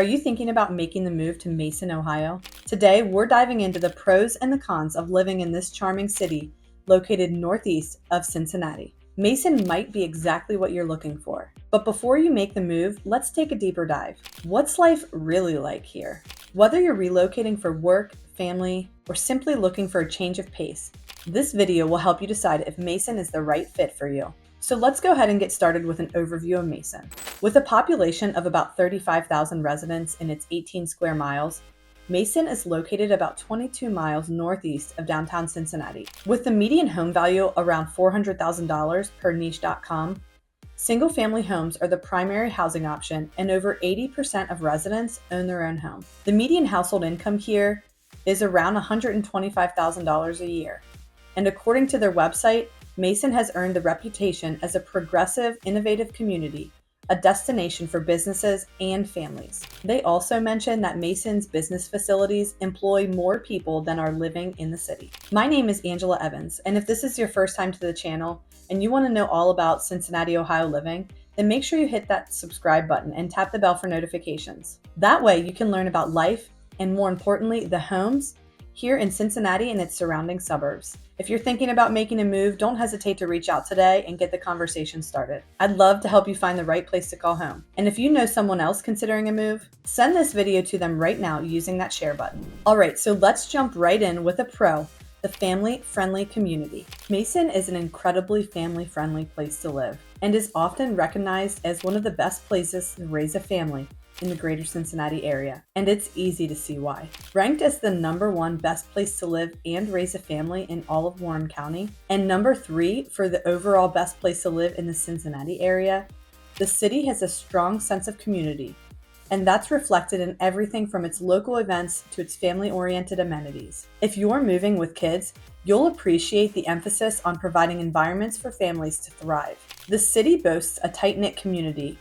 Are you thinking about making the move to Mason, Ohio? Today, we're diving into the pros and the cons of living in this charming city located northeast of Cincinnati. Mason might be exactly what you're looking for. But before you make the move, let's take a deeper dive. What's life really like here? Whether you're relocating for work, family, or simply looking for a change of pace, this video will help you decide if Mason is the right fit for you. So let's go ahead and get started with an overview of Mason. With a population of about 35,000 residents in its 18 square miles, Mason is located about 22 miles northeast of downtown Cincinnati. With the median home value around $400,000 per niche.com, single-family homes are the primary housing option, and over 80% of residents own their own home. The median household income here is around $125,000 a year, and according to their website, Mason has earned the reputation as a progressive, innovative community, a destination for businesses and families. They also mention that Mason's business facilities employ more people than are living in the city. My name is Angela Evans, and if this is your first time to the channel and you want to know all about Cincinnati, Ohio living, then make sure you hit that subscribe button and tap the bell for notifications. That way you can learn about life and, more importantly, the homes here in Cincinnati and its surrounding suburbs. If you're thinking about making a move, don't hesitate to reach out today and get the conversation started. I'd love to help you find the right place to call home. And if you know someone else considering a move, send this video to them right now using that share button. All right, so let's jump right in with a pro, the family-friendly community. Mason is an incredibly family-friendly place to live and is often recognized as one of the best places to raise a family in the greater Cincinnati area, and it's easy to see why. Ranked as the #1 best place to live and raise a family in all of Warren County, and #3 for the overall best place to live in the Cincinnati area, the city has a strong sense of community, and that's reflected in everything from its local events to its family-oriented amenities. If you're moving with kids, you'll appreciate the emphasis on providing environments for families to thrive. The city boasts a tight-knit community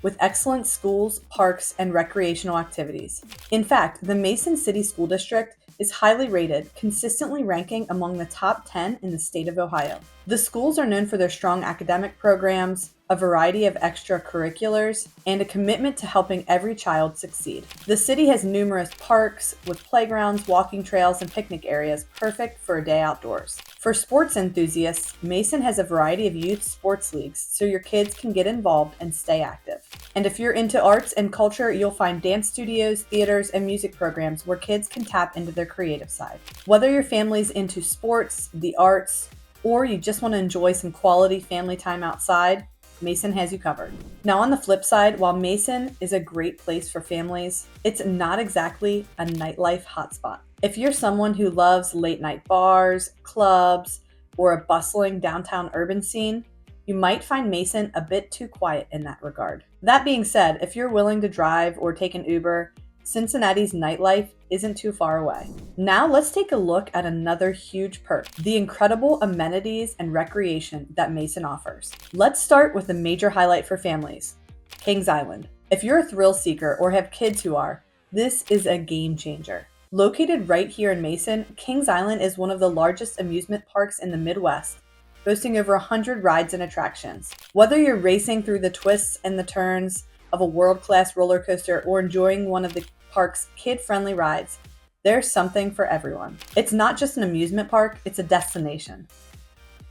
with excellent schools, parks, and recreational activities. In fact, the Mason City School District is highly rated, consistently ranking among the top 10 in the state of Ohio. The schools are known for their strong academic programs, a variety of extracurriculars, and a commitment to helping every child succeed. The city has numerous parks with playgrounds, walking trails, and picnic areas perfect for a day outdoors. For sports enthusiasts, Mason has a variety of youth sports leagues so your kids can get involved and stay active. And if you're into arts and culture, you'll find dance studios, theaters, and music programs where kids can tap into their creative side. Whether your family's into sports, the arts, or you just want to enjoy some quality family time outside, Mason has you covered. Now, on the flip side, while Mason is a great place for families, it's not exactly a nightlife hotspot. If you're someone who loves late night bars, clubs, or a bustling downtown urban scene, you might find Mason a bit too quiet in that regard. That being said, if you're willing to drive or take an Uber, Cincinnati's nightlife isn't too far away. Now let's take a look at another huge perk, the incredible amenities and recreation that Mason offers. Let's start with a major highlight for families, Kings Island. If you're a thrill seeker or have kids who are, this is a game changer. Located right here in Mason, Kings Island is one of the largest amusement parks in the Midwest, boasting over 100 rides and attractions. Whether you're racing through the twists and the turns of a world-class roller coaster or enjoying one of the park's kid-friendly rides, there's something for everyone. It's not just an amusement park, it's a destination.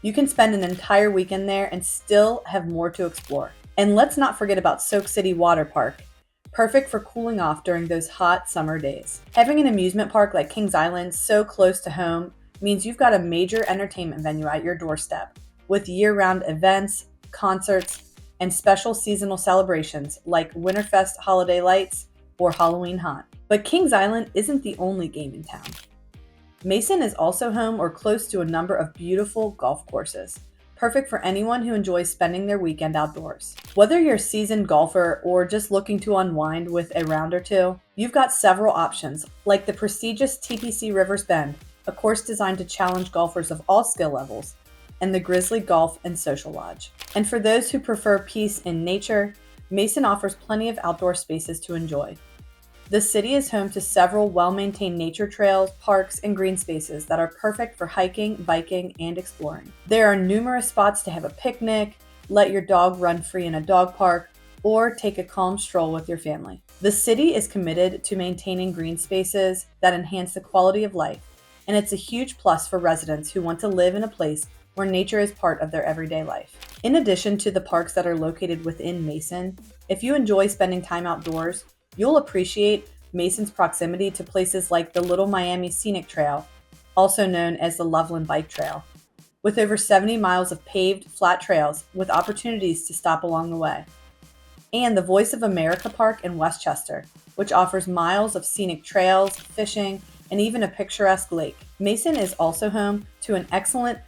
You can spend an entire weekend there and still have more to explore. And let's not forget about Soak City Water Park, perfect for cooling off during those hot summer days. Having an amusement park like Kings Island so close to home means you've got a major entertainment venue at your doorstep, with year-round events, concerts, and special seasonal celebrations like Winterfest Holiday Lights or Halloween Haunt. But Kings Island isn't the only game in town. Mason is also home or close to a number of beautiful golf courses, perfect for anyone who enjoys spending their weekend outdoors. Whether you're a seasoned golfer or just looking to unwind with a round or two, you've got several options, like the prestigious TPC Rivers Bend, a course designed to challenge golfers of all skill levels, and the Grizzly Golf and Social Lodge. And for those who prefer peace in nature, Mason offers plenty of outdoor spaces to enjoy. The city is home to several well-maintained nature trails, parks, and green spaces that are perfect for hiking, biking, and exploring. There are numerous spots to have a picnic, let your dog run free in a dog park, or take a calm stroll with your family. The city is committed to maintaining green spaces that enhance the quality of life, and it's a huge plus for residents who want to live in a place where nature is part of their everyday life. In addition to the parks that are located within Mason, if you enjoy spending time outdoors, you'll appreciate Mason's proximity to places like the Little Miami Scenic Trail, also known as the Loveland Bike Trail, with over 70 miles of paved, flat trails with opportunities to stop along the way, and the Voice of America Park in Westchester, which offers miles of scenic trails, fishing, and even a picturesque lake. Mason is also home to an excellent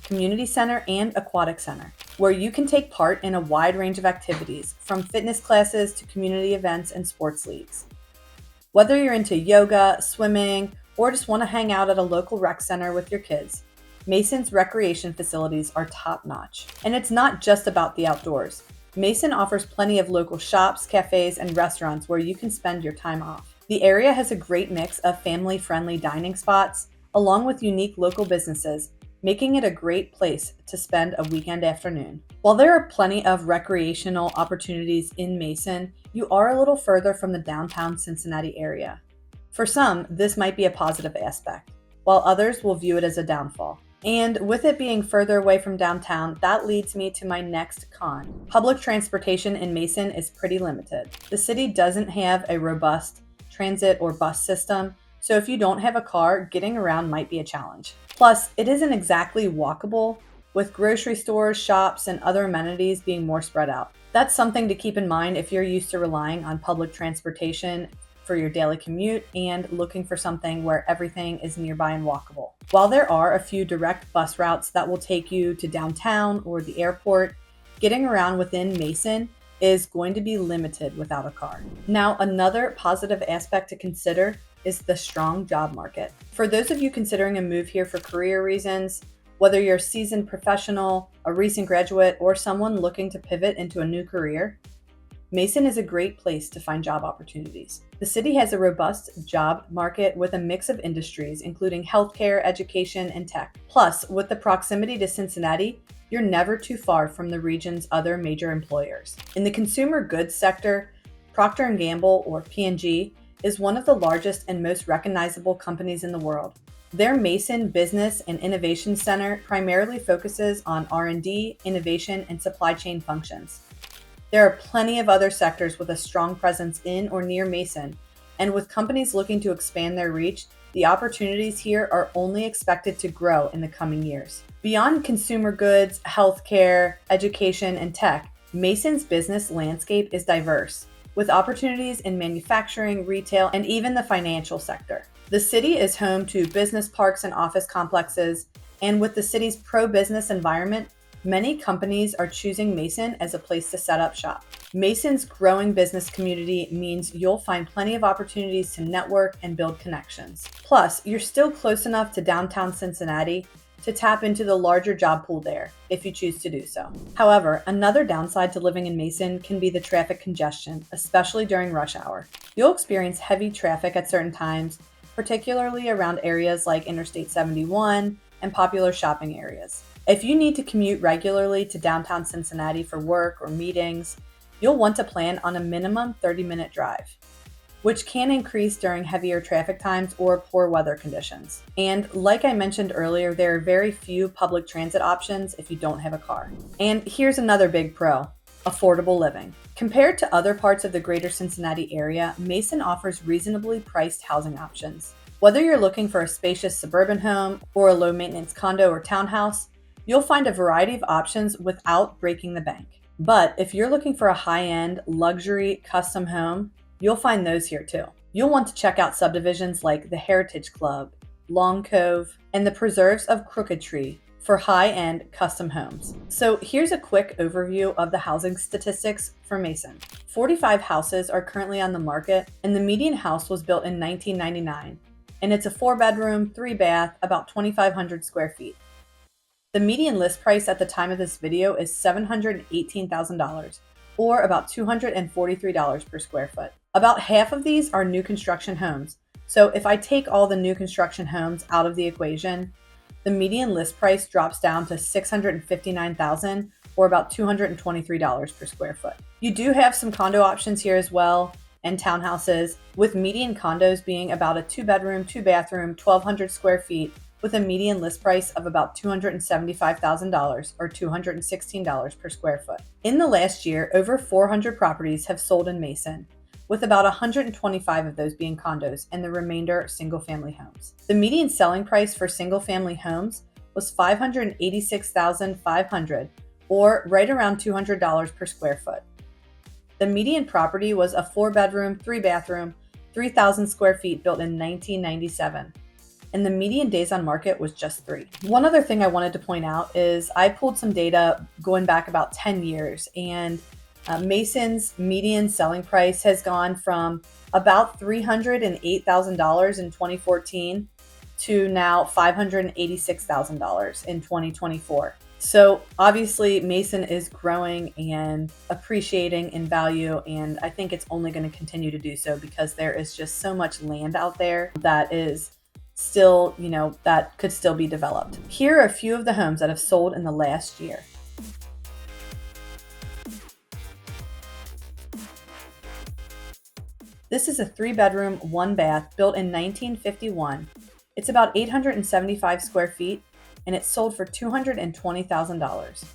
community center and aquatic center, where you can take part in a wide range of activities, from fitness classes to community events and sports leagues. Whether you're into yoga, swimming, or just want to hang out at a local rec center with your kids, Mason's recreation facilities are top-notch. And it's not just about the outdoors. Mason offers plenty of local shops, cafes, and restaurants where you can spend your time off. The area has a great mix of family-friendly dining spots, along with unique local businesses, making it a great place to spend a weekend afternoon. While there are plenty of recreational opportunities in Mason, you are a little further from the downtown Cincinnati area. For some, this might be a positive aspect, while others will view it as a downfall. And with it being further away from downtown, that leads me to my next con. Public transportation in Mason is pretty limited. The city doesn't have a robust transit or bus system, so if you don't have a car, getting around might be a challenge. Plus, it isn't exactly walkable, with grocery stores, shops, and other amenities being more spread out. That's something to keep in mind if you're used to relying on public transportation for your daily commute and looking for something where everything is nearby and walkable. While there are a few direct bus routes that will take you to downtown or the airport, getting around within Mason is going to be limited without a car. Now, another positive aspect to consider is the strong job market. For those of you considering a move here for career reasons, whether you're a seasoned professional, a recent graduate, or someone looking to pivot into a new career, Mason is a great place to find job opportunities. The city has a robust job market with a mix of industries, including healthcare, education, and tech. Plus, with the proximity to Cincinnati, you're never too far from the region's other major employers. In the consumer goods sector, Procter & Gamble, or P&G, is one of the largest and most recognizable companies in the world. Their Mason Business and Innovation Center primarily focuses on R&D, innovation, and supply chain functions. There are plenty of other sectors with a strong presence in or near Mason, and with companies looking to expand their reach, the opportunities here are only expected to grow in the coming years. Beyond consumer goods, healthcare, education, and tech, Mason's business landscape is diverse, with opportunities in manufacturing, retail, and even the financial sector. The city is home to business parks and office complexes, and with the city's pro-business environment, many companies are choosing Mason as a place to set up shop. Mason's growing business community means you'll find plenty of opportunities to network and build connections. Plus, you're still close enough to downtown Cincinnati to tap into the larger job pool there, if you choose to do so. However, another downside to living in Mason can be the traffic congestion, especially during rush hour. You'll experience heavy traffic at certain times, particularly around areas like Interstate 71 and popular shopping areas. If you need to commute regularly to downtown Cincinnati for work or meetings, you'll want to plan on a minimum 30-minute drive, which can increase during heavier traffic times or poor weather conditions. And like I mentioned earlier, there are very few public transit options if you don't have a car. And here's another big pro: affordable living. Compared to other parts of the greater Cincinnati area, Mason offers reasonably priced housing options. Whether you're looking for a spacious suburban home or a low-maintenance condo or townhouse, you'll find a variety of options without breaking the bank. But if you're looking for a high-end, luxury, custom home, you'll find those here too. You'll want to check out subdivisions like the Heritage Club, Long Cove, and the Preserves of Crooked Tree for high-end custom homes. So here's a quick overview of the housing statistics for Mason. 45 houses are currently on the market, and the median house was built in 1999, and it's a 4-bedroom, 3-bath, about 2,500 square feet. The median list price at the time of this video is $718,000, or about $243 per square foot. About half of these are new construction homes. So if I take all the new construction homes out of the equation, the median list price drops down to $659,000, or about $223 per square foot. You do have some condo options here as well, and townhouses, with median condos being about a 2-bedroom, 2-bathroom, 1,200 square feet, with a median list price of about $275,000 or $216 per square foot. In the last year, over 400 properties have sold in Mason, with about 125 of those being condos and the remainder single-family homes. The median selling price for single-family homes was $586,500, or right around $200 per square foot. The median property was a 4-bedroom, 3-bathroom, 3,000 square feet built in 1997. And the median days on market was just 3. One other thing I wanted to point out is I pulled some data going back about 10 years, and Mason's median selling price has gone from about $308,000 in 2014 to now $586,000 in 2024. So obviously Mason is growing and appreciating in value, and I think it's only going to continue to do so because there is just so much land out there that is still, that could still be developed. Here are a few of the homes that have sold in the last year. This is a 3-bedroom, 1-bath built in 1951. It's about 875 square feet, and it sold for $220,000.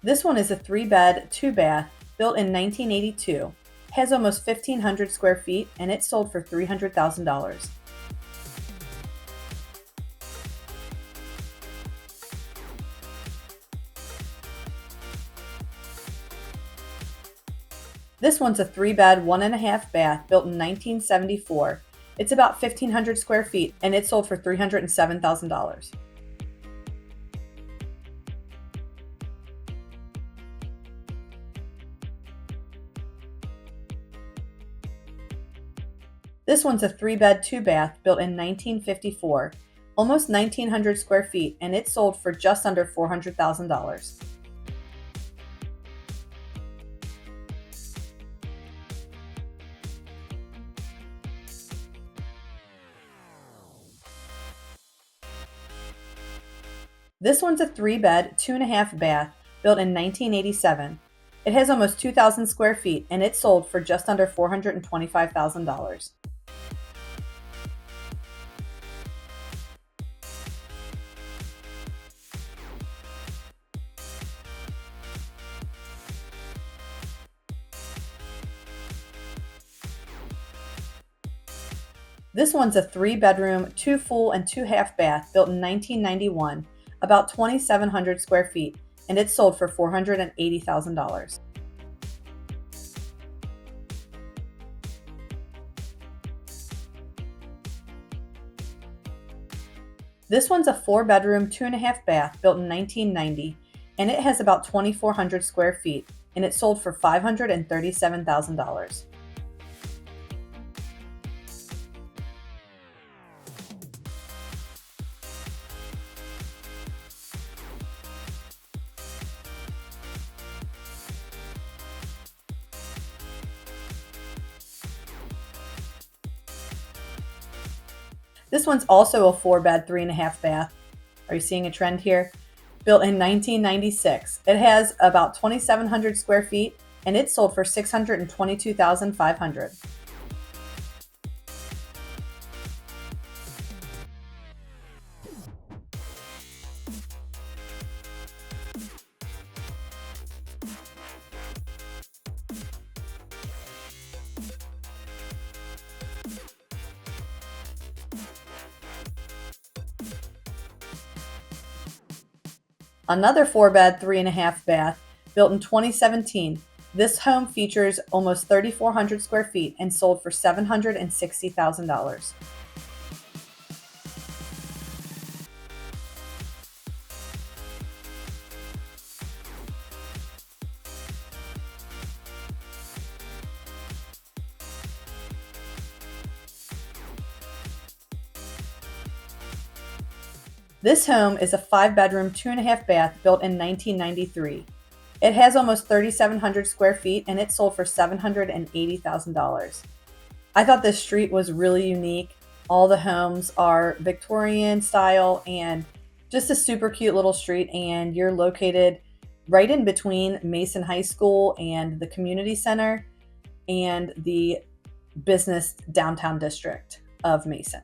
This one is a 3-bed, 2-bath built in 1982. Has almost 1,500 square feet, and it sold for $300,000. This one's a 3-bed, 1.5 bath built in 1974. It's about 1,500 square feet, and it sold for $307,000. This one's a 3-bed, 2-bath built in 1954, almost 1,900 square feet, and it sold for just under $400,000. This one's a 3-bed, 2.5 bath built in 1987. It has almost 2,000 square feet, and it sold for just under $425,000. This one's a 3-bedroom, 2 full and 2 half bath built in 1991, about 2,700 square feet, and it sold for $480,000. This one's a 4-bedroom, 2.5 bath built in 1990, and it has about 2,400 square feet, and it sold for $537,000. This one's also a 4-bed, 3.5 bath. Are you seeing a trend here? Built in 1996. It has about 2,700 square feet, and it sold for $622,500. Another 4-bed, 3.5 bath, built in 2017. This home features almost 3,400 square feet and sold for $760,000. This home is a 5-bedroom, 2.5 bath built in 1993. It has almost 3,700 square feet and it sold for $780,000. I thought this street was really unique. All the homes are Victorian style and just a super cute little street, and you're located right in between Mason High School and the community center and the business downtown district of Mason.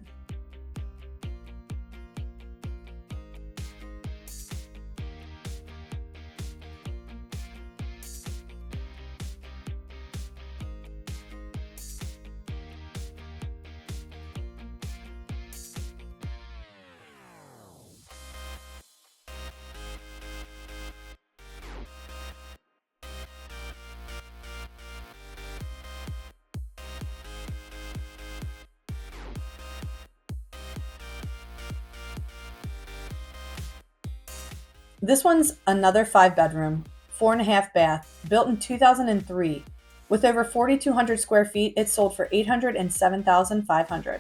This one's another 5-bedroom, 4.5 bath, built in 2003. With over 4,200 square feet, it sold for $807,500.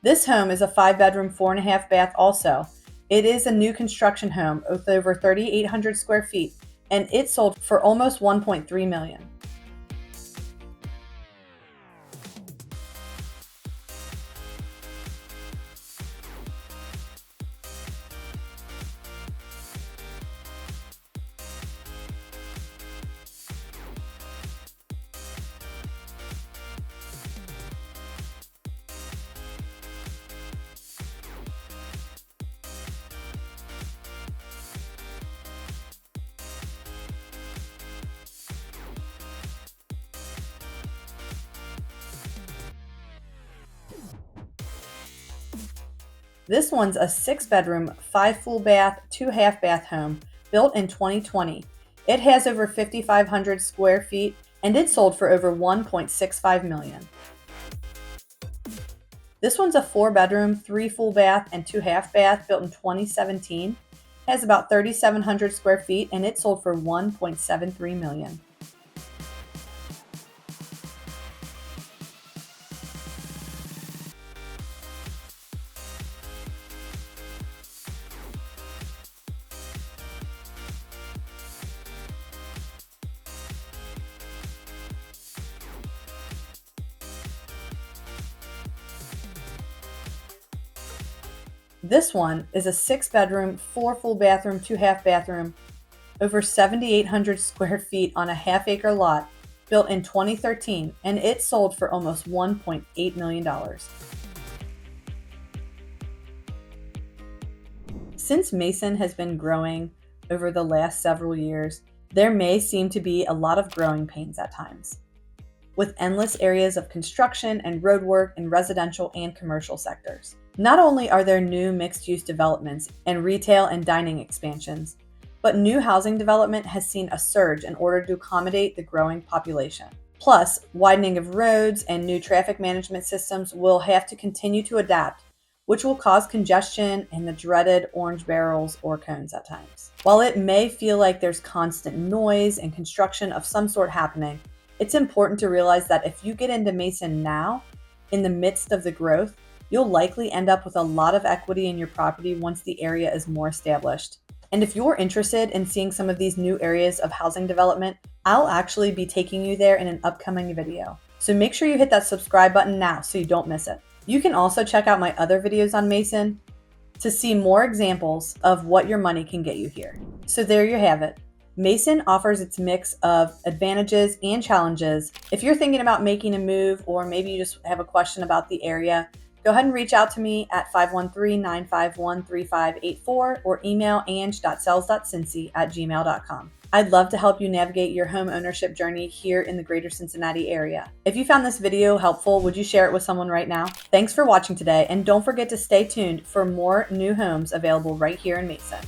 This home is a 5-bedroom, 4.5 bath also. It is a new construction home with over 3,800 square feet, and it sold for almost $1.3 million. This one's a 6-bedroom, 5 full bath, 2 half bath home built in 2020. It has over 5,500 square feet and it sold for over $1.65 million. This one's a 4-bedroom, 3 full bath, and 2 half bath built in 2017. It has about 3,700 square feet and it sold for $1.73 million. This one is a 6-bedroom, 4 full bathroom, 2 half bathroom, over 7,800 square feet on a half-acre lot, built in 2013, and it sold for almost $1.8 million. Since Mason has been growing over the last several years, there may seem to be a lot of growing pains at times, with endless areas of construction and roadwork in residential and commercial sectors. Not only are there new mixed-use developments and retail and dining expansions, but new housing development has seen a surge in order to accommodate the growing population. Plus, widening of roads and new traffic management systems will have to continue to adapt, which will cause congestion and the dreaded orange barrels or cones at times. While it may feel like there's constant noise and construction of some sort happening, it's important to realize that if you get into Mason now, in the midst of the growth, you'll likely end up with a lot of equity in your property once the area is more established. And if you're interested in seeing some of these new areas of housing development, I'll actually be taking you there in an upcoming video. So make sure you hit that subscribe button now so you don't miss it. You can also check out my other videos on Mason to see more examples of what your money can get you here. So there you have it. Mason offers its mix of advantages and challenges. If you're thinking about making a move, or maybe you just have a question about the area, go ahead and reach out to me at 513-951-3584 or email ange.sells.cincy@gmail.com. I'd love to help you navigate your home ownership journey here in the greater Cincinnati area. If you found this video helpful, would you share it with someone right now? Thanks for watching today, and don't forget to stay tuned for more new homes available right here in Mason.